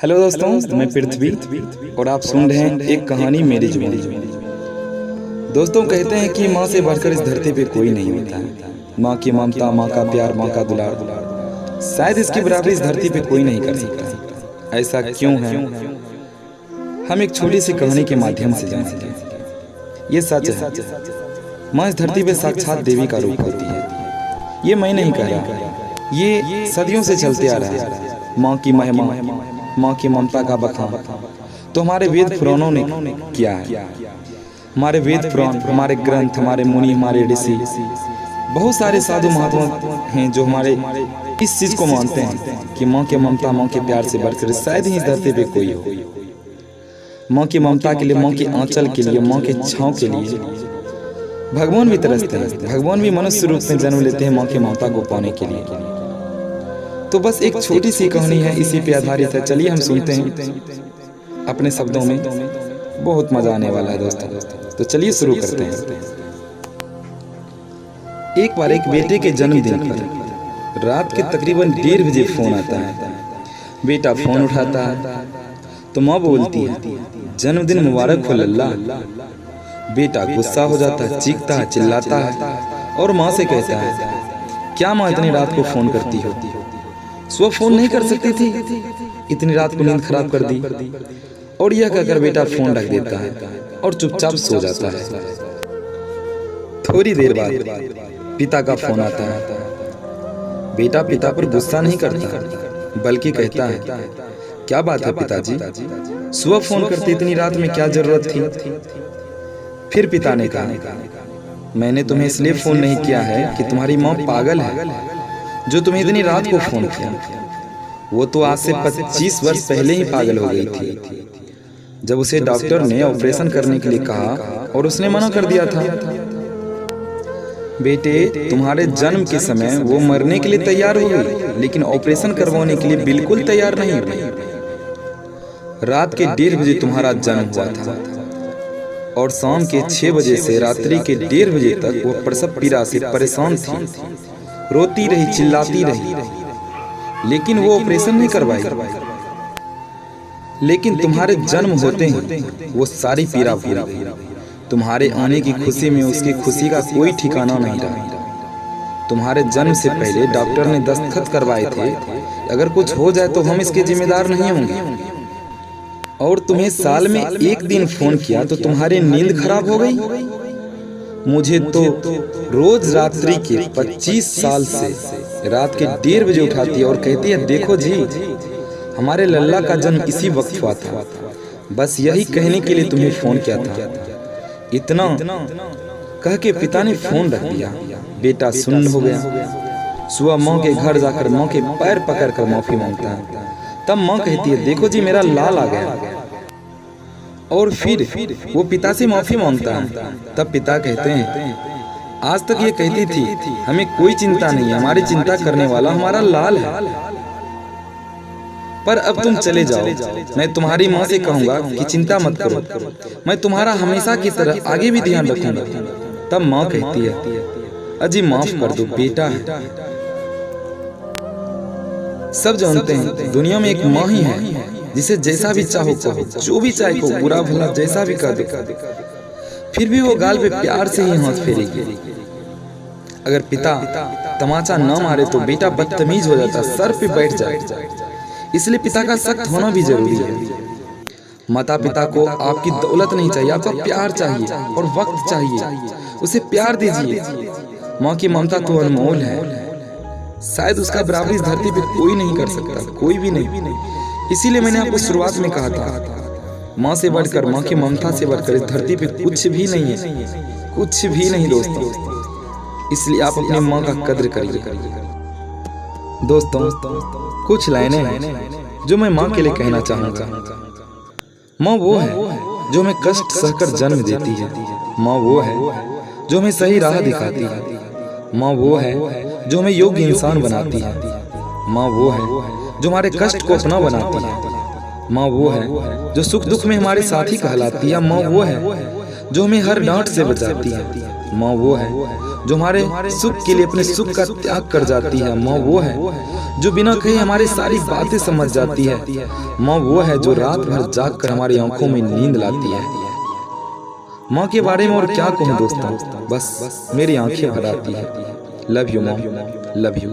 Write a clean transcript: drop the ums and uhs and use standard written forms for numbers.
Hello दोस्तों, मैं पृथ्वी और आप सुन रहे हैं एक कहानी मेरी जुबानी। दोस्तों, कहते हैं कि माँ से बढ़कर इस धरती पे कोई नहीं होता है। माँ की ममता, माँ का प्यार, माँ का दुलार, शायद इसकी बराबरी इस धरती पे कोई नहीं कर सकता। ऐसा क्यों है, हम एक छोटी सी कहानी के माध्यम से जानेंगे। ये सच है, माँ इस धरती पे साक्षात देवी का रूप होती है। ये मैं नहीं कह रहा, ये सदियों से चलते आ रहा है। माँ की महिमा, माँ की ममता का बखान तो हमारे वेद पुराणों ने किया है। हमारे वेद पुराण, हमारे ग्रंथ, हमारे मुनि, हमारे ऋषि, बहुत सारे साधु महात्मा हैं जो हमारे इस चीज को मानते हैं कि माँ के ममता, माँ के प्यार से बढ़कर शायद ही इस धरती पे कोई हो। माँ की ममता के लिए, माँ के आंचल के लिए, माँ के छांव के लिए भगवान भी तरसते हैं। भगवान भी मनुष्य रूप में जन्म लेते हैं माँ की ममता को पाने के लिए। तो बस एक छोटी सी कहानी है, इसी पे आधारित है। चलिए हम सुनते हैं अपने शब्दों में, बहुत मजा आने वाला है दोस्तों। तो चलिए शुरू करते हैं। एक बार एक बेटे के जन्मदिन पर रात के तकरीबन 1:30 बजे फोन आता है। बेटा फोन उठाता है तो माँ बोलती है, जन्मदिन मुबारक हो लल्ला। बेटा गुस्सा हो जाता है, चीखता है, चिल्लाता है और माँ से कहता है, क्या माँ इतनी रात को फोन करती हो? सुबह फोन नहीं कर सकती थी? इतनी रात को नींद खराब कर दी। और यह कहकर बेटा फोन रख देता है और चुपचाप सो जाता है। थोड़ी देर बाद पिता का फोन आता है। बेटा पिता पर गुस्सा नहीं करता, बल्कि कहता है, क्या बात है पिताजी, सुबह फोन करते इतनी रात में क्या जरूरत थी? फिर पिता ने कहा, मैंने तुम्हें इसलिए फोन नहीं किया है कि तुम्हारी माँ पागल है जो तुम्हें इतनी रात को फोन किया। वो तो आज से 25 वर्ष पहले ही पागल हो गई थी, जब उसे डॉक्टर ने ऑपरेशन करने के लिए कहा और उसने मना कर दिया था। बेटे, तुम्हारे जन्म के समय वो मरने के लिए तैयार हो गई, लेकिन ऑपरेशन करवाने के लिए बिल्कुल तैयार नहीं हुई। रात के 1:30 बजे तुम्हारा जन्म हुआ था और शाम के 6 बजे से रात्रि के 1:30 बजे तक वो प्रसव पीड़ा से परेशान थी। रोती रही, चिल्लाती रही, लेकिन वो ऑपरेशन नहीं करवाई। लेकिन तुम्हारे जन्म होते ही वो सारी पीड़ा भूल गई। तुम्हारे आने की खुशी में उसकी खुशी का कोई ठिकाना नहीं रहा। तुम्हारे जन्म से पहले डॉक्टर ने दस्तखत करवाए थे, अगर कुछ हो जाए तो हम इसके जिम्मेदार नहीं होंगे। और तुम्हें साल में एक दिन फोन किया तो तुम्हारी नींद खराब हो गई। मुझे तो रोज रात्रि के 25 साल से रात के 1:30 बजे उठाती है और कहती है, देखो जी, हमारे लल्ला का जन्म इसी वक्त हुआ था। बस यही कहने के लिए तुम्हें फोन किया था। इतना कह के पिता ने फोन रख दिया। बेटा सुन्न हो गया। सुबह माँ के घर जाकर माँ के पैर पकड़कर माफी मांगता है। तब माँ कहती है, देखो जी, मेरा लाल आ गया। और फिर वो पिता से माफी मांगता है। तब पिता कहते हैं, आज तक ये कहती थी हमें कोई चिंता नहीं है, हमारी चिंता करने वाला हमारा लाल है। पर अब तुम चले जाओ, मैं तुम्हारी माँ से कहूंगा कि चिंता मत करो, मैं तुम्हारा हमेशा की तरह आगे भी ध्यान रखूंगा। तब माँ कहती है, अजी माफ कर दो, बेटा है। सब जानते हैं दुनिया में एक माँ ही है जिसे जैसा भी चाहो कहो, जो भी चाहे को, बुरा भला जैसा भी कह दो, फिर भी वो गाल पे प्यार से ही हाथ फेरेगी। अगर पिता तमाचा न मारे तो बेटा बदतमीज हो जाता, सर पे बैठ जाए। इसलिए पिता का सख्त होना भी जरूरी है। माता पिता को आपकी दौलत नहीं चाहिए, आपका प्यार चाहिए और वक्त चाहिए। उसे प्यार दीजिए। माँ की ममता तो अनमोल है, शायद उसका बराबरी इस धरती पे कोई नहीं कर सकता, कोई भी नहीं। इसीलिए मैंने आपको शुरुआत में कहा था, माँ से बढ़कर, माँ की ममता से बढ़कर इस धरती पे कुछ भी नहीं है, कुछ भी नहीं दोस्तों। इसलिए आप अपनी माँ का कद्र करिए। दोस्तों, कुछ लाइनें हैं जो मैं माँ के लिए कहना चाहूँगा। माँ वो है जो हमें कष्ट सहकर जन्म देती है। माँ वो है जो हमें सही राह दिखाती है। माँ वो है जो हमें योग्य इंसान बनाती है। माँ वो है जो हमारे कष्ट को अपना बनाती है। माँ वो है जो सुख दुख में हमारे साथी कहलाती है। माँ वो है जो हमें हर डांट से बचाती है। माँ वो है जो हमारे सुख के लिए अपने सुख का त्याग कर जाती है। माँ वो है जो बिना कहे हमारी सारी बातें समझ जाती है। माँ वो है जो रात भर जाग कर हमारी आंखों में नींद लाती है। माँ के बारे में और क्या कहूँ दोस्तों, बस मेरी आंखें भर आती है। Love you mom, love you.